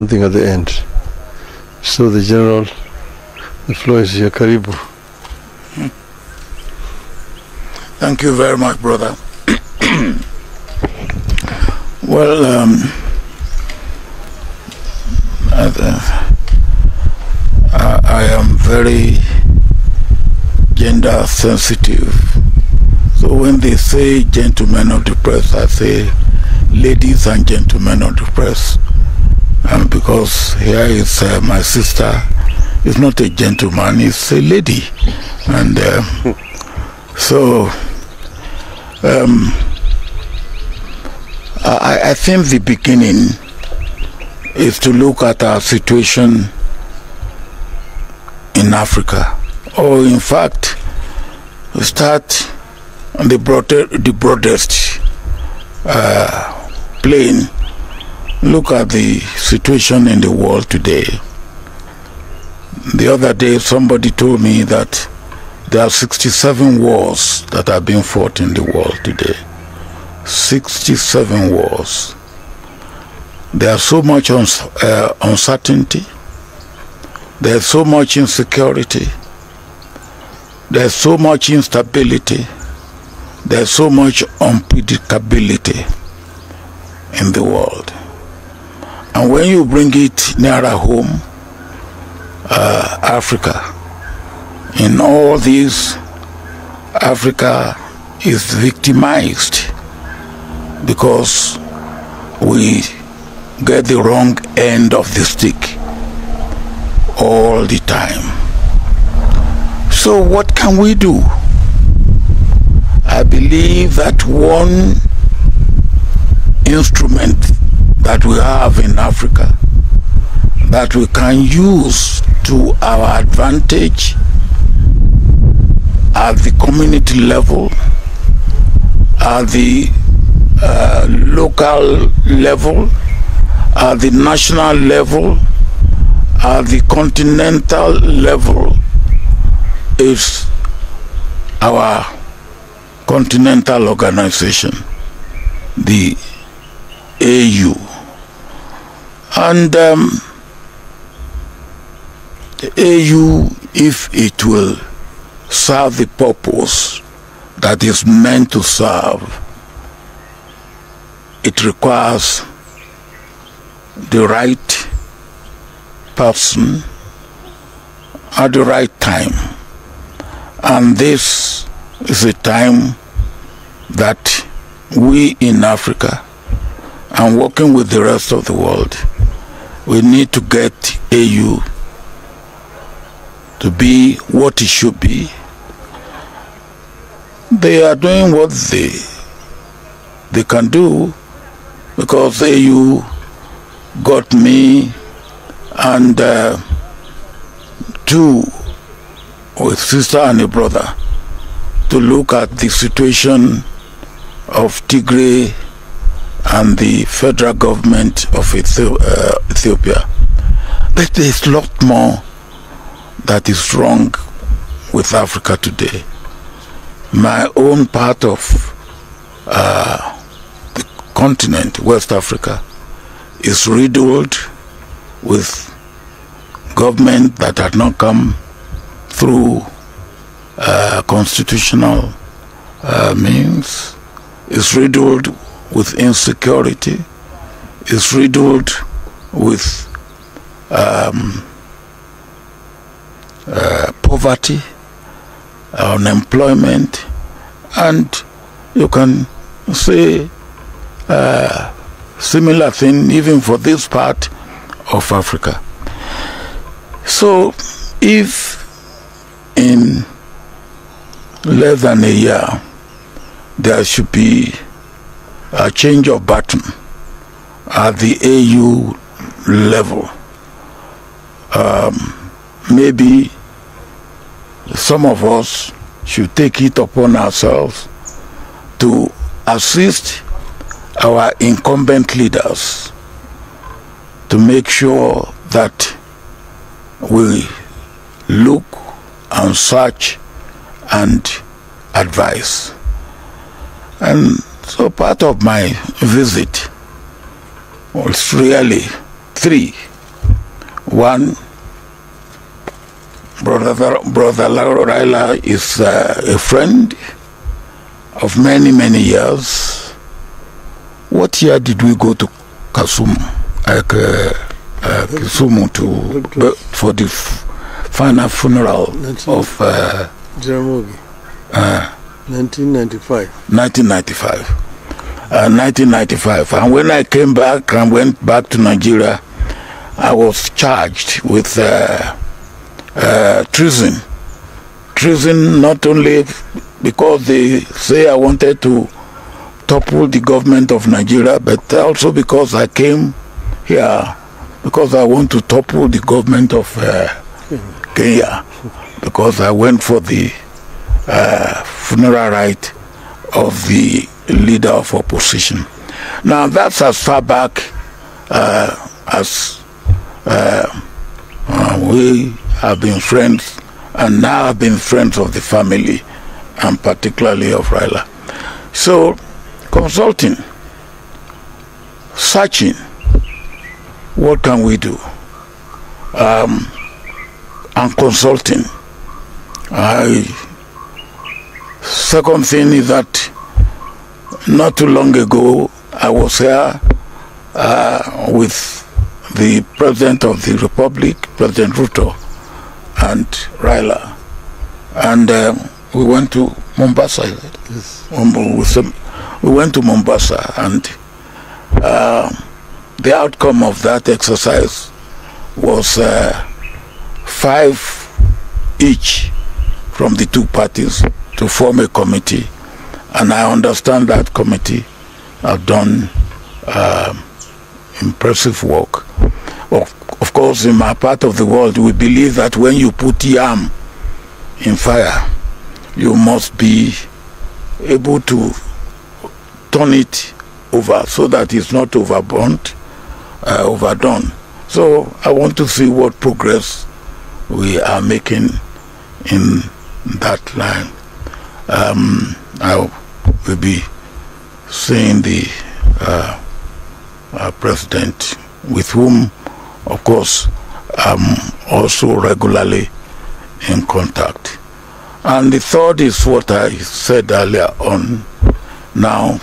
Something at the end. So the general, the floor is here. Karibu. Thank you very much, brother. Well, I am very gender sensitive. So when they say gentlemen of the press, I say ladies and gentlemen of the press. Because here is my sister, is not a gentleman, it's a lady. And so I think the beginning is to look at our situation in Africa, or in fact start on the broadest plane. Look at the situation in the world today. The other day somebody told me that there are 67 wars that are being fought in the world today. 67 wars. There's so much uncertainty. There's so much insecurity. There's so much instability. There's so much unpredictability in the world. And when you bring it nearer home, Africa, in all these, Africa is victimized because we get the wrong end of the stick all the time. So what can we do? I believe that one instrument that we have in Africa that we can use to our advantage at the community level, at the local level, at the national level, at the continental level, is our continental organization, the AU. And the AU, if it will serve the purpose that is meant to serve, it requires the right person at the right time. And this is a time that we in Africa, and working with the rest of the world, we need to get AU to be what it should be. They are doing what they can do, because AU got me and two, with sister and a brother, to look at the situation of Tigray and the federal government of Ethiopia. But there's a lot more that is wrong with Africa today. My own part of the continent, West Africa, is riddled with government that had not come through constitutional means, is riddled with insecurity, is riddled with poverty, unemployment, and you can say similar thing even for this part of Africa. So if in less than a year there should be a change of button at the AU level, maybe some of us should take it upon ourselves to assist our incumbent leaders to make sure that we look and search and advise. And so part of my visit was really three. One, Brother Raila is a friend of many, many years. What year did we go to Kisumu for the final funeral of Jaramogi? 1995. 1995. And when I came back and went back to Nigeria, I was charged with treason. Treason not only because they say I wanted to topple the government of Nigeria, but also because I came here because I want to topple the government of Kenya, because I went for the funeral rite of the leader of opposition. Now that's as far back as we have been friends, and now have been friends of the family, and particularly of Raila. So consulting, searching, what can we do? And consulting. Second thing is that not too long ago I was here with the President of the Republic, President Ruto, and Raila, and we went to Mombasa. Yes. We went to Mombasa, and the outcome of that exercise was 5 each from the two parties to form a committee, and I understand that committee have done impressive work. Of course, in my part of the world, we believe that when you put yam in fire, you must be able to turn it over so that it's not overburnt, overdone. So I want to see what progress we are making in that line. I will be seeing the president, with whom, of course, I'm also regularly in contact. And the third is what I said earlier on. Now,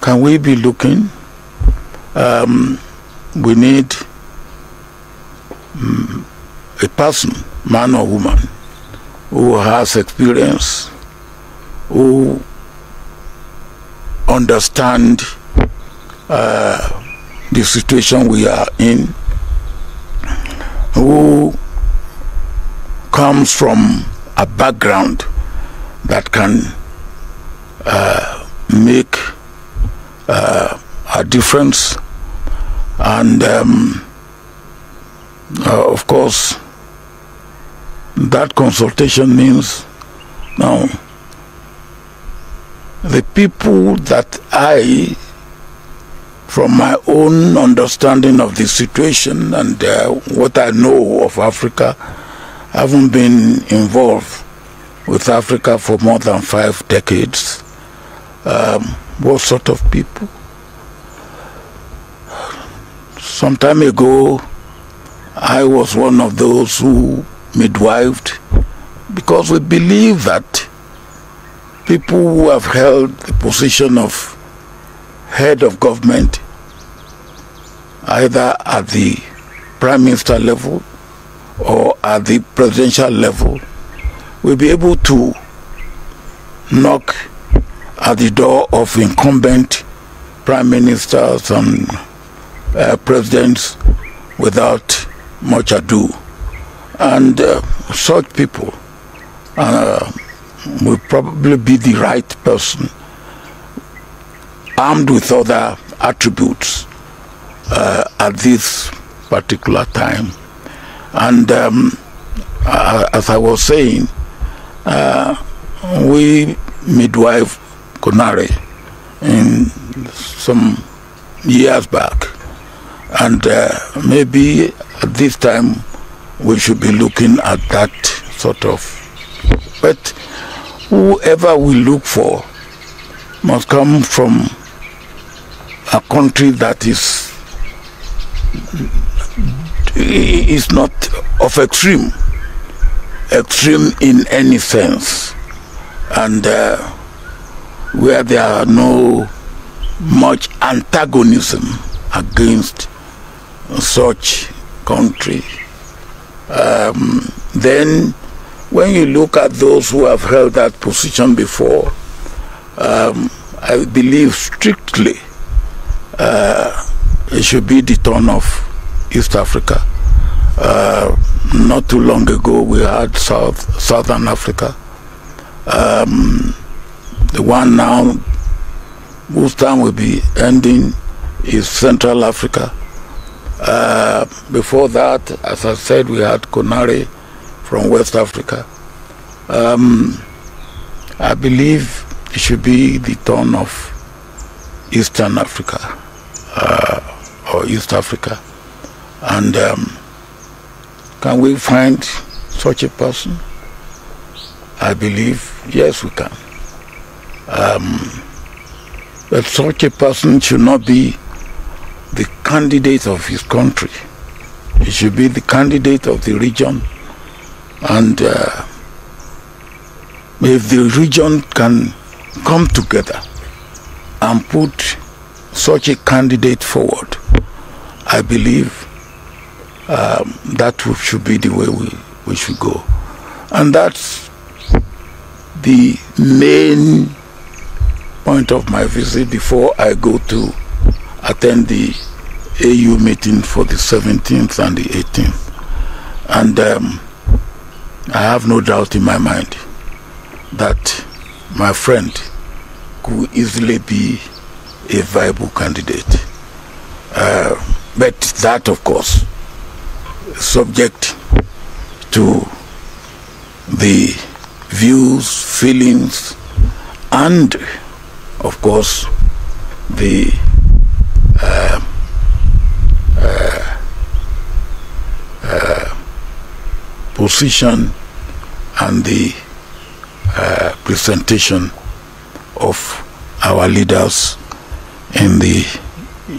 can we be looking? We need a person, man or woman, who has experience, who understand the situation we are in, who comes from a background that can make a difference, and of course that consultation means now the people that I, from my own understanding of the situation and what I know of Africa, haven't been involved with Africa for more than 5 decades. What sort of people? Some time ago, I was one of those who midwifed, because we believe that people who have held the position of head of government, either at the prime minister level or at the presidential level, will be able to knock at the door of incumbent prime ministers and presidents without much ado. And such people will probably be the right person, armed with other attributes at this particular time. And as I was saying, we midwife Konare in some years back, and maybe at this time we should be looking at that sort of. But whoever we look for must come from a country that is is not of extreme in any sense, and where there are no much antagonism against such country. Then when you look at those who have held that position before, I believe strictly it should be the turn of East Africa. Not too long ago we had Southern Africa. The one now whose time will be ending is Central Africa. Before that, as I said, we had Conare from West Africa. I believe it should be the turn of Eastern Africa or East Africa. And can we find such a person? I believe, yes, we can. But such a person should not be the candidate of his country. He should be the candidate of the region. And if the region can come together and put such a candidate forward, I believe that should be the way we should go. And that's the main point of my visit before I go to attend the AU meeting for the 17th and the 18th. And I have no doubt in my mind that my friend could easily be a viable candidate. But that, of course, is subject to the views, feelings, and, of course, the position and the presentation of our leaders in the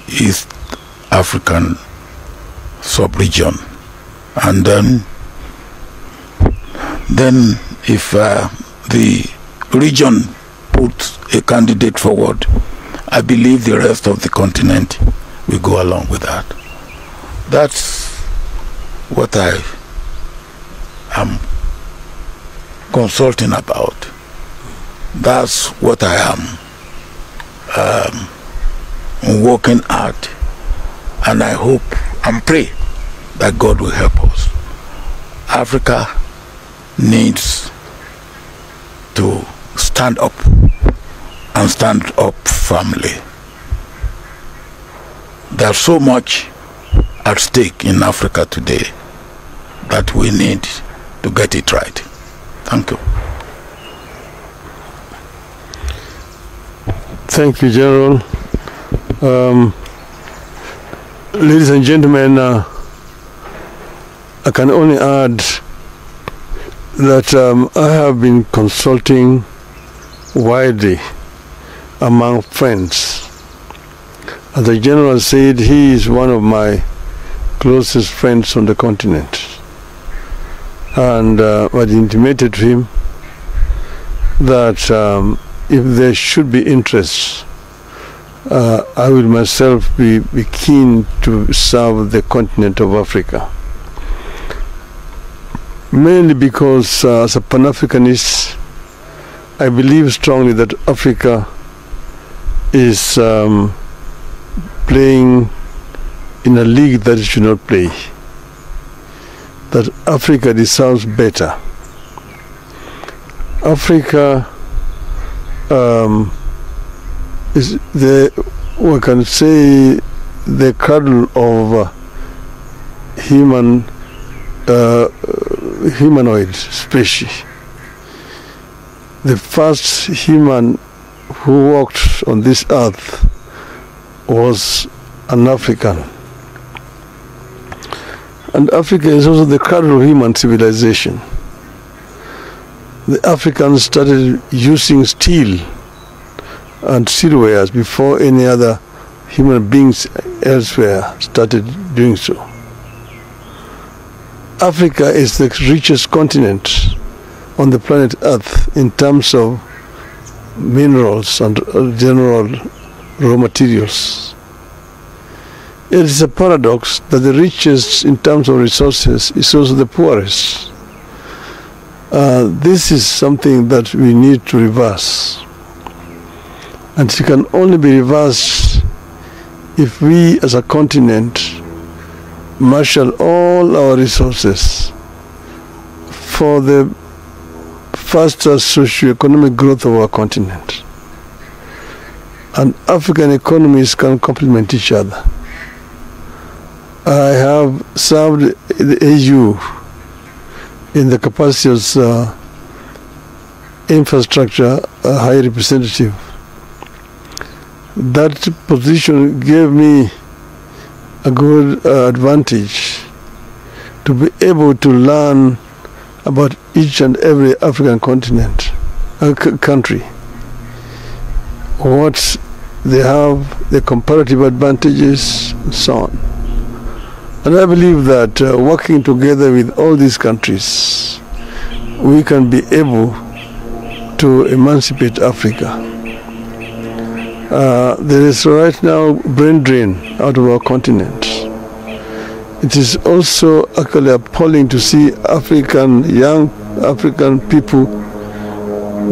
East African sub-region. And then if the region puts a candidate forward, I believe the rest of the continent will go along with that. That's what I am consulting about. That's what I am working at, and I hope and pray that God will help us. Africa needs to stand up and stand up firmly. There's so much at stake in Africa today that we need to get it right. Thank you. Thank you, General. Ladies and gentlemen, I can only add that I have been consulting widely among friends. As the General said, he is one of my closest friends on the continent. And I intimated to him that if there should be interest, I will myself be keen to serve the continent of Africa. Mainly because as a Pan-Africanist, I believe strongly that Africa is playing in a league that it should not play. That Africa deserves better. Africa is we can say, the cradle of humanoid species. The first human who walked on this earth was an African. And Africa is also the cradle of human civilization. The Africans started using steel and steelwares before any other human beings elsewhere started doing so. Africa is the richest continent on the planet Earth in terms of minerals and general raw materials. It is a paradox that the richest in terms of resources is also the poorest. This is something that we need to reverse. And it can only be reversed if we as a continent marshal all our resources for the faster socio-economic growth of our continent. And African economies can complement each other. I have served the AU in the capacity as infrastructure high representative. That position gave me a good advantage to be able to learn about each and every African continent, country, what they have, the comparative advantages, and so on. And I believe that working together with all these countries, we can be able to emancipate Africa. There is right now brain drain out of our continent. It is also actually appalling to see young African people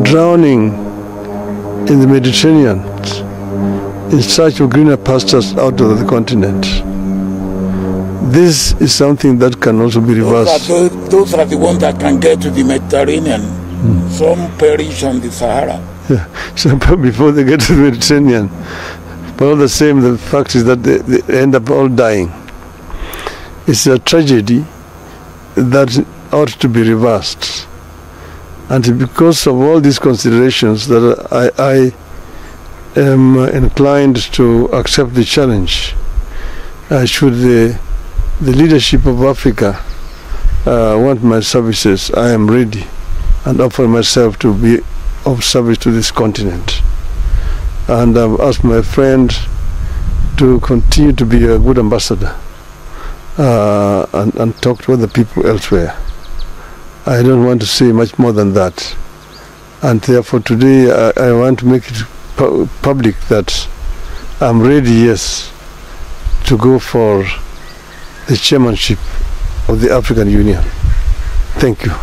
drowning in the Mediterranean in search of greener pastures out of the continent. This is something that can also be reversed. Those are the ones that can get to the Mediterranean. Some perish on the Sahara. Yeah. So before they get to the Mediterranean. But all the same, the fact is that they end up all dying. It's a tragedy that ought to be reversed. And because of all these considerations that I am inclined to accept the challenge, should the leadership of Africa want my services, I am ready and offer myself to be of service to this continent. And I've asked my friend to continue to be a good ambassador and talk to other people elsewhere. I don't want to say much more than that. And therefore today I want to make it public that I'm ready, yes, to go for the chairmanship of the African Union. Thank you.